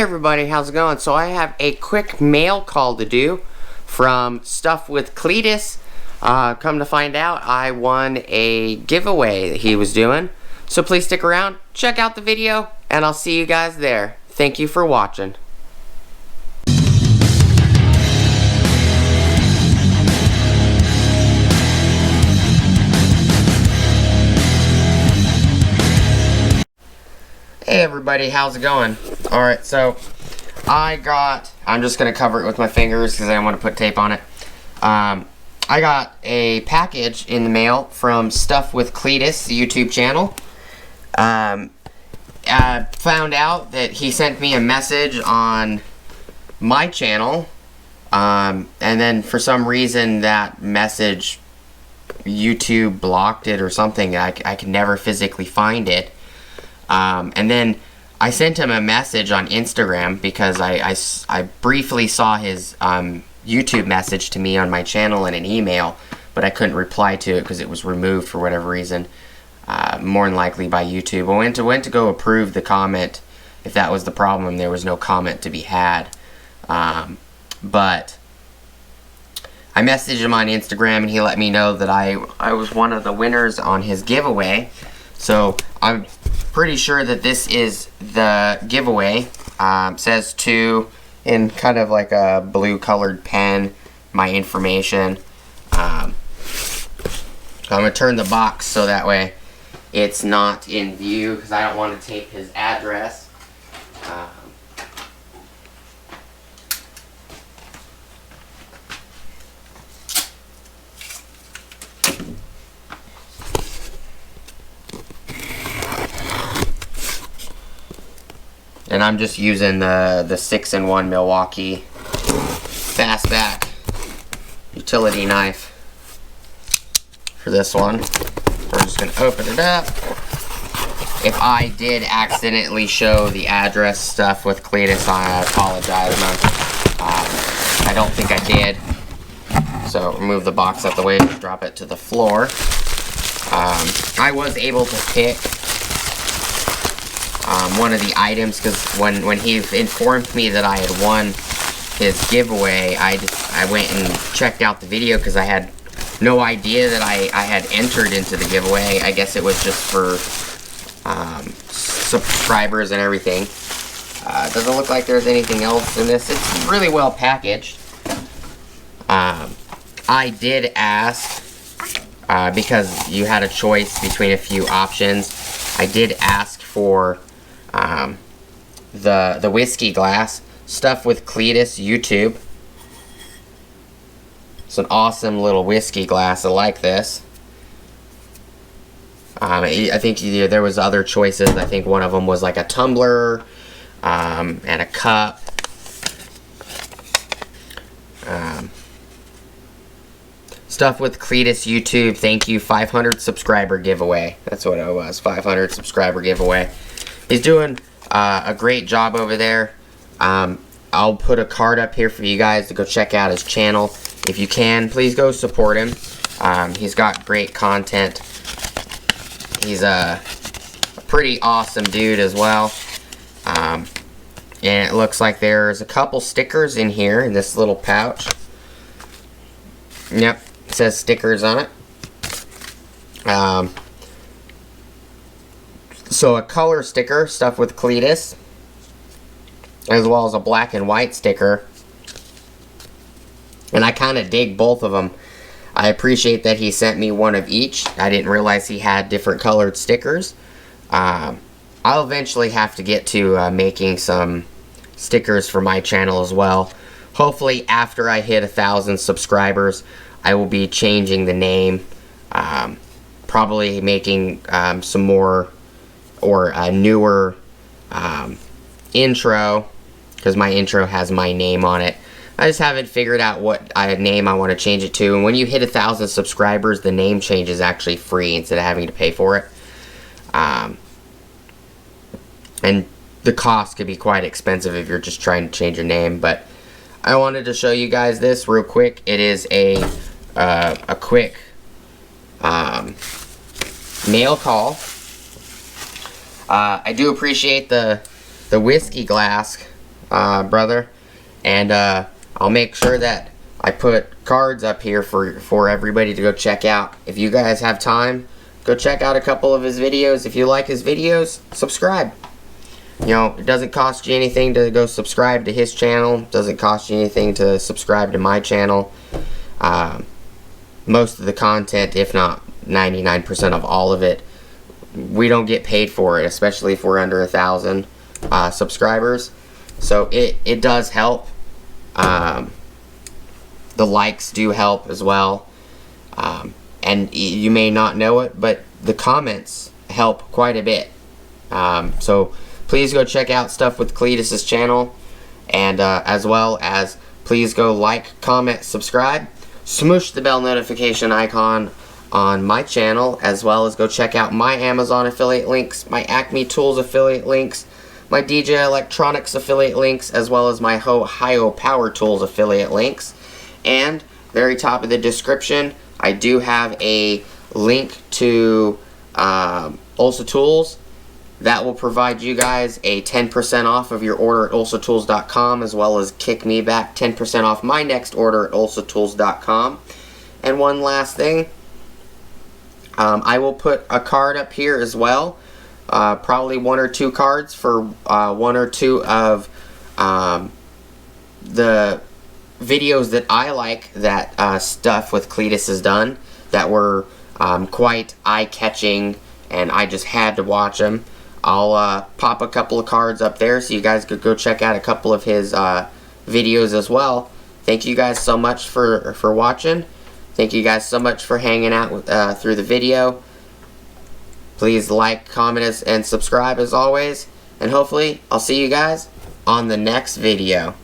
everybody, how's it going? So I have a quick mail call to do from Stuff with Cleatus. Come to find out, I won a giveaway that he was doing. So please stick around, check out the video, and I'll see you guys there. Thank you for watching. Hey everybody, how's it going? Alright, so I'm just going to cover it with my fingers because I don't want to put tape on it. I got a package in the mail from Stuff with Cleatus, the YouTube channel. I found out that he sent me a message on my channel, and then for some reason that message, YouTube blocked it or something. I could never physically find it. And then I sent him a message on Instagram because I briefly saw his YouTube message to me on my channel in an email, but I couldn't reply to it because it was removed for whatever reason, more than likely by YouTube. I went to go approve the comment. If that was the problem, there was no comment to be had. But I messaged him on Instagram and he let me know that I was one of the winners on his giveaway. So I'm pretty sure that this is the giveaway. Says to, in kind of like a blue colored pen, my information. I'm going to turn the box so that way it's not in view because I don't want to tape his address. And I'm just using the 6-in-1 Milwaukee fastback utility knife for this one. We're just going to open it up. If I did accidentally show the address Stuff with Cleatus, I apologize. I don't think I did. So remove the box out the way, just drop it to the floor. I was able to pick one of the items because when he informed me that I had won his giveaway, I went and checked out the video because I had no idea that I had entered into the giveaway. I guess it was just for subscribers and everything. Doesn't look like there's anything else in this. It's really well packaged. I did ask because you had a choice between a few options. I did ask for the whiskey glass. Stuff with Cleatus YouTube. It's an awesome little whiskey glass. I like this. I think there was other choices. I think one of them was like a tumbler and a cup. Stuff with Cleatus YouTube. Thank you. 500 subscriber giveaway. That's what it was. 500 subscriber giveaway. He's doing a great job over there. I'll put a card up here for you guys to go check out his channel. If you can, please go support him. He's got great content. He's a pretty awesome dude as well. And it looks like there's a couple stickers in here in this little pouch. Yep, it says stickers on it. So a color sticker, Stuff with Cleatus, as well as a black and white sticker. And I kind of dig both of them. I appreciate that he sent me one of each. I didn't realize he had different colored stickers. I'll eventually have to get to making some stickers for my channel as well. Hopefully after I hit 1,000 subscribers, I will be changing the name. Probably making some more or a newer intro, because my intro has my name on it. I just haven't figured out what name I want to change it to. And when you hit 1,000 subscribers, the name change is actually free instead of having to pay for it. And the cost could be quite expensive if you're just trying to change your name. But I wanted to show you guys this real quick. It is a quick mail call. I do appreciate the whiskey glass brother. And I'll make sure that I put cards up here for everybody to go check out. If you guys have time, go check out a couple of his videos. If you like his videos, subscribe. You know, it doesn't cost you anything to go subscribe to his channel. It doesn't cost you anything to subscribe to my channel. Most of the content, if not 99% of all of it, we don't get paid for it, especially if we're under 1,000 subscribers. So it does help. The likes do help as well. And you may not know it, but the comments help quite a bit. So please go check out stuff with Cleatus' channel, and as well as please go like, comment, subscribe, smoosh the bell notification icon on my channel, as well as go check out my Amazon affiliate links, my Acme Tools affiliate links, my DJI Electronics affiliate links, as well as my Ohio Power Tools affiliate links. And very top of the description, I do have a link to Ulsa Tools that will provide you guys a 10% off of your order at ulsatools.com, as well as kick me back 10% off my next order at ulsatools.com. And one last thing, I will put a card up here as well, probably 1 or 2 cards for 1 or 2 of the videos that I like that stuff with Cleatus has done that were quite eye-catching, and I just had to watch them. I'll pop a couple of cards up there so you guys could go check out a couple of his videos as well. Thank you guys so much for watching. Thank you guys so much for hanging out through the video. Please like, comment, and subscribe as always. And hopefully I'll see you guys on the next video.